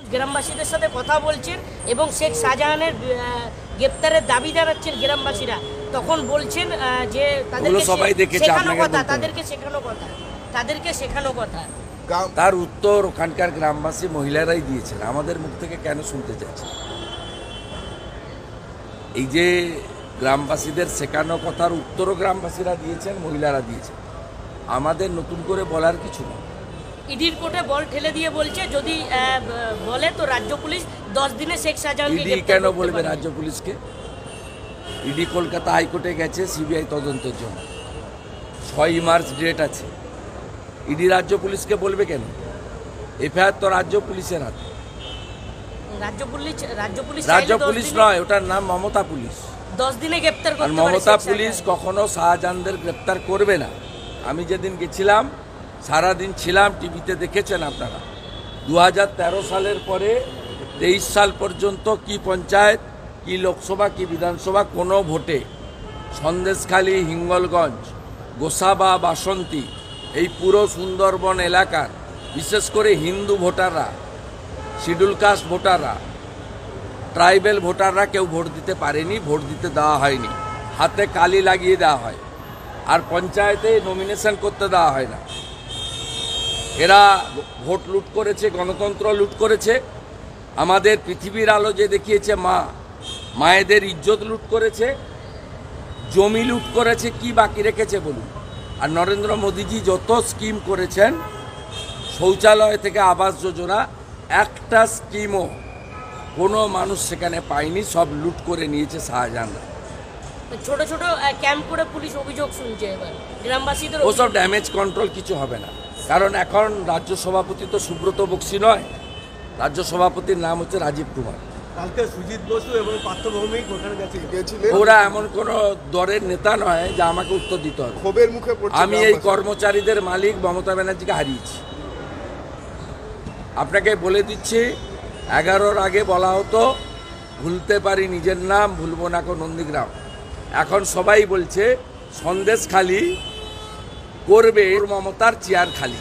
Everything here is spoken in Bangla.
গ্রামবাসীদের সাথে কথা বলছেন এবং শেখ শাহজাহানের গ্রেপ্তারের দাবি জানাচ্ছেন গ্রামবাসীরা, তখন বলছেন যে তাদেরকে শেখানো কথা। তার উত্তর ওখানকার গ্রামবাসী মহিলারাই দিয়েছেন, আমাদের মুখ থেকে কেন শুনতে চাইছেন? এই যে গ্রামবাসীদের শেখানো কথার উত্তরও গ্রামবাসীরা দিয়েছেন, মহিলারা দিয়েছেন, আমাদের নতুন করে বলার কিছু না। ইডির কোর্টে বল ঠেলে দিয়ে বলছে যদি বলে তো রাজ্য পুলিশ 10 দিনে শেখ শাহজাহানকে ইডি কেন বলবে রাজ্য পুলিশকে? ইডি কলকাতা হাইকোর্টে গেছে সিবিআই তদন্তের জন্য, 6 মার্চ ডেট আছে। ইডি রাজ্য পুলিশকে বলবে কেন? এফআইআর তো রাজ্য পুলিশের হাতে। রাজ্য পুলিশ নয়, ওটার নাম মমতা পুলিশ। 10 দিনে গ্রেপ্তার করতে পারে। মমতা পুলিশ কখনো শাহজাহানদের গ্রেপ্তার করবে না। আমি যেদিন গেছিলাম সারাদিন ছিলাম, টিভিতে দেখেছেন আপনারা। 2013 সালের পরে 23 সাল পর্যন্ত কি পঞ্চায়েত, কি লোকসভা, কি বিধানসভা, কোনো ভোটে সন্দেশখালী, হিঙ্গলগঞ্জ, গোসাবা, বাসন্তী, এই পুরো সুন্দরবন এলাকার বিশেষ করে হিন্দু ভোটাররা, শিডিউল কাস্ট ভোটাররা, ট্রাইবেল ভোটাররা কেউ ভোট দিতে পারেনি, ভোট দিতে দেওয়া হয়নি। হাতে কালি লাগিয়ে দেওয়া হয়, আর পঞ্চায়েতে নমিনেশন করতে দেওয়া হয় না। এরা ভোট লুট করেছে, গণতন্ত্র লুট করেছে, আমাদের পৃথিবীর আলো যে দেখিয়েছে মায়েদের ইজ্জত লুট করেছে, জমি লুট করেছে, কি বাকি রেখেছে বলুন? আর নরেন্দ্র মোদীজি যত স্কিম করেছেন, শৌচালয় থেকে আবাস যোজনা, একটা স্কিমও কোনো মানুষ সেখানে পায়নি, সব লুট করে নিয়েছে শাহজাহানরা। ছোট ছোট ক্যাম্প করে পুলিশ অভিযোগ শুনছে এবার গ্রামবাসীদের। ওসব ড্যামেজ কন্ট্রোল কিছু হবে না, কারণ এখন রাজ্য সভাপতি তো সুব্রত বক্সি নয়, রাজ্য সভাপতির নাম হচ্ছে রাজীব কুমার। কালকে সুজিত বসু এবং পার্থ ভৌমিক ওখানে গেছিলেন। ওরা এমন কোনো দলের নেতা নয় যে আমাকে উত্তর দিতে হবে। ক্ষোভের মুখে আমি এই কর্মচারীদের মালিক মমতা ব্যানার্জিকে হারিয়েছি। আপনাকে বলে দিচ্ছি, 11-র আগে বলা হতো ভুলতে পারি নিজের নাম, ভুলবো না কো নন্দীগ্রাম। এখন সবাই বলছে সন্দেশখালী করবে মমতার চেয়ার খালি।